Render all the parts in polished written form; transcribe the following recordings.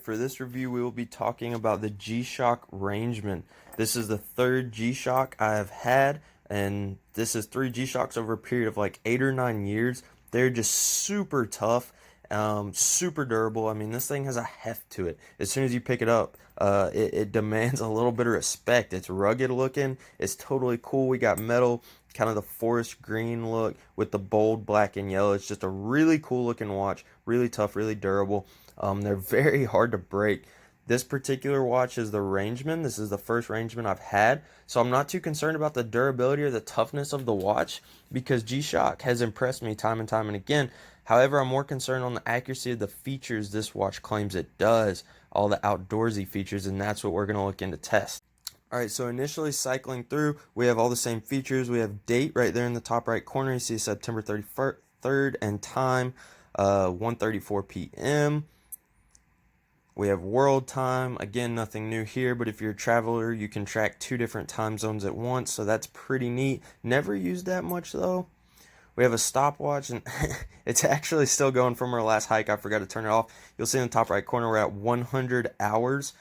For this review, we will be talking about the G-Shock Rangeman. This is the third G-Shock I have had, and this is three G-Shocks over a period of like 8 or 9 years. They're just super tough, super durable. I mean, this thing has a heft to it. As soon as you pick it up, it demands a little bit of respect. It's rugged looking. It's totally cool. We got metal, kind of the forest green look with the bold black and yellow. It's just a really cool looking watch. Really tough, really durable. They're very hard to break. This particular watch is the Rangeman. This is the first Rangeman I've had, so I'm not too concerned about the durability or the toughness of the watch because G-Shock has impressed me time and time and again. However, I'm more concerned on the accuracy of the features this watch claims it does, all the outdoorsy features, and that's what we're going to look into test. Alright, so initially cycling through, we have all the same features. We have date right there in the top right corner. You see September 3rd and time, 1:34 p.m. We have world time. Again, nothing new here, but if you're a traveler, you can track 2 different time zones at once, so that's pretty neat. Never used that much though. We have a stopwatch, and it's actually still going from our last hike. I forgot to turn it off. You'll see in the top right corner we're at 100 hours,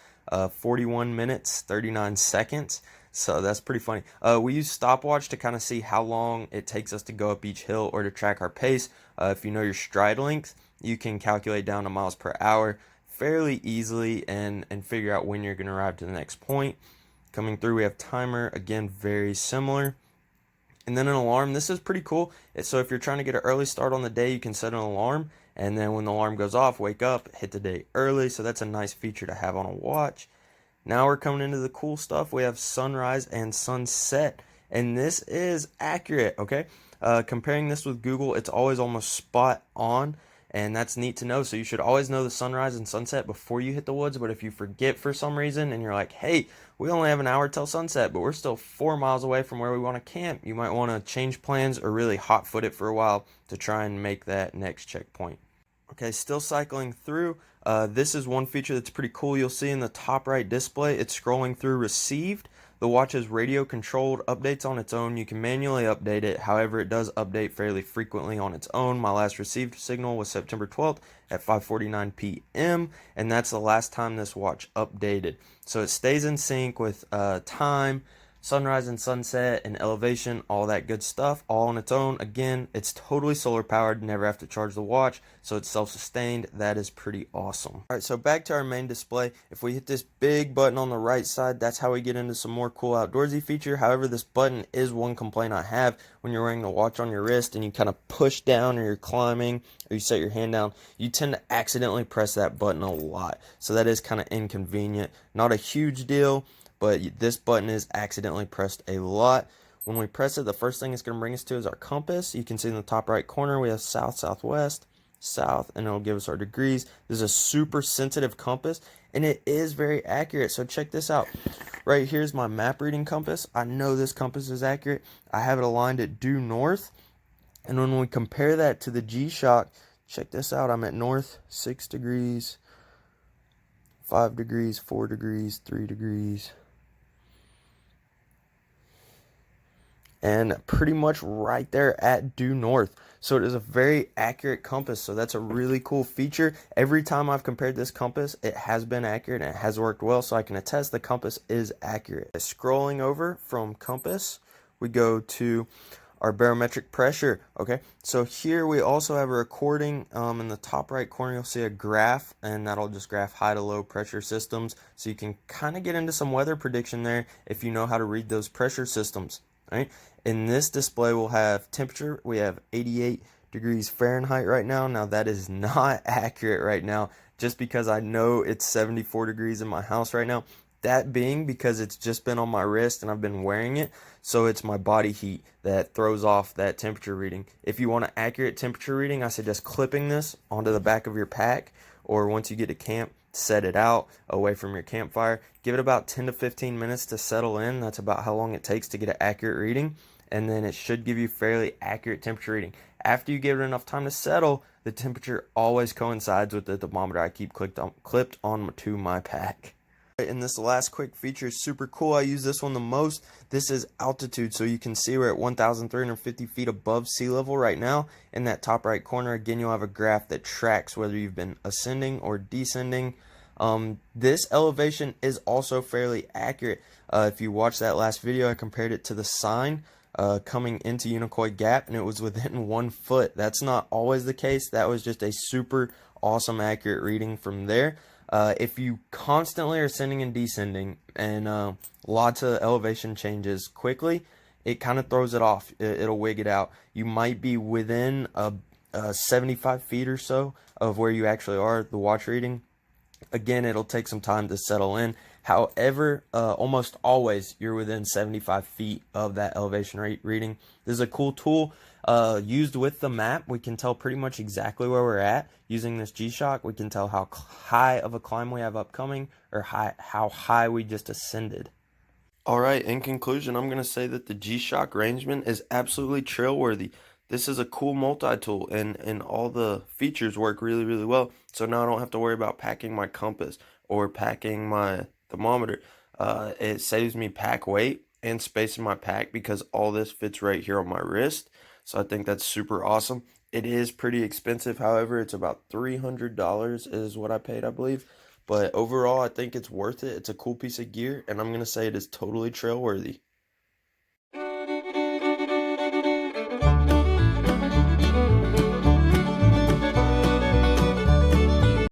41 minutes, 39 seconds. So that's pretty funny. We use stopwatch to kind of see how long it takes us to go up each hill or to track our pace. If you know your stride length, you can calculate down to miles per hour fairly easily and figure out when you're going to arrive to the next point. Coming through, we have timer, again, very similar. And then an alarm. This is pretty cool. So if you're trying to get an early start on the day, you can set an alarm, and then when the alarm goes off, wake up, hit the day early. So that's a nice feature to have on a watch. Now we're coming into the cool stuff. We have sunrise and sunset, and this is accurate, okay? Comparing this with Google, it's always almost spot on, and that's neat to know. So you should always know the sunrise and sunset before you hit the woods, but if you forget for some reason and you're like, hey, we only have an hour till sunset, but we're still 4 miles away from where we want to camp, you might want to change plans or really hot-foot it for a while to try and make that next checkpoint. Okay, still cycling through. This is one feature that's pretty cool. You'll see in the top right display, it's scrolling through received. The watch is radio controlled, updates on its own. You can manually update it. However, it does update fairly frequently on its own. My last received signal was September 12th at 5:49 p.m. and that's the last time this watch updated. So it stays in sync with time, sunrise and sunset, and elevation, all that good stuff, all on its own. Again, it's totally solar powered, never have to charge the watch, so it's self-sustained. That is pretty awesome. Alright, so back to our main display. If we hit this big button on the right side, that's how we get into some more cool outdoorsy feature. However, this button is one complaint I have. When you're wearing the watch on your wrist and you kind of push down, or you're climbing, or you set your hand down, you tend to accidentally press that button a lot, so that is kind of inconvenient. Not a huge deal, but this button is accidentally pressed a lot. When we press it, the first thing it's going to bring us to is our compass. You can see in the top right corner we have south, southwest, south, and it'll give us our degrees. This is a super sensitive compass, and it is very accurate. So check this out. Right here's my map reading compass. I know this compass is accurate. I have it aligned at due north, and when we compare that to the G-Shock, check this out. I'm at north 6 degrees, 5 degrees, 4 degrees, 3 degrees, and pretty much right there at due north. So it is a very accurate compass, so that's a really cool feature. Every time I've compared this compass, it has been accurate and it has worked well, so I can attest the compass is accurate. Scrolling over from compass, we go to our barometric pressure. Okay, so here we also have a recording. In the top right corner you'll see a graph, and that'll just graph high to low pressure systems, so you can kind of get into some weather prediction there if you know how to read those pressure systems. Right? In this display we'll have temperature. We have 88 degrees Fahrenheit right now. Now that is not accurate right now, just because I know it's 74 degrees in my house right now. That being because it's just been on my wrist and I've been wearing it, so it's my body heat that throws off that temperature reading. If you want an accurate temperature reading, I suggest clipping this onto the back of your pack, or once you get to camp, set it out away from your campfire. Give it about 10 to 15 minutes to settle in. That's about how long it takes to get an accurate reading, and then it should give you fairly accurate temperature reading. After you give it enough time to settle, the temperature always coincides with the thermometer I keep clipped on to my pack. And this last quick feature is super cool. I use this one the most. This is altitude, so you can see we're at 1,350 feet above sea level right now. In that top right corner, again, you'll have a graph that tracks whether you've been ascending or descending. This elevation is also fairly accurate. If you watch that last video, I compared it to the sign coming into Unicoi Gap, and it was within 1 foot. That's not always the case. That was just a super awesome accurate reading from there. If you constantly are ascending and descending and lots of elevation changes quickly, it kind of throws it off. It'll wig it out. You might be within 75 feet or so of where you actually are, the watch reading. Again, it'll take some time to settle in. However, almost always you're within 75 feet of that elevation rate reading. This is a cool tool. Used with the map, we can tell pretty much exactly where we're at. Using this G-Shock, we can tell how high of a climb we have upcoming, or how high we just ascended. Alright, in conclusion, I'm going to say that the G-Shock Rangeman is absolutely trail-worthy. This is a cool multi-tool, and all the features work really, really well. So now I don't have to worry about packing my compass or packing my thermometer. It saves me pack weight and space in my pack because all this fits right here on my wrist. So I think that's super awesome. It is pretty expensive, however, it's about $300 is what I paid, I believe. But overall, I think it's worth it. It's a cool piece of gear, and I'm going to say it is totally trail worthy.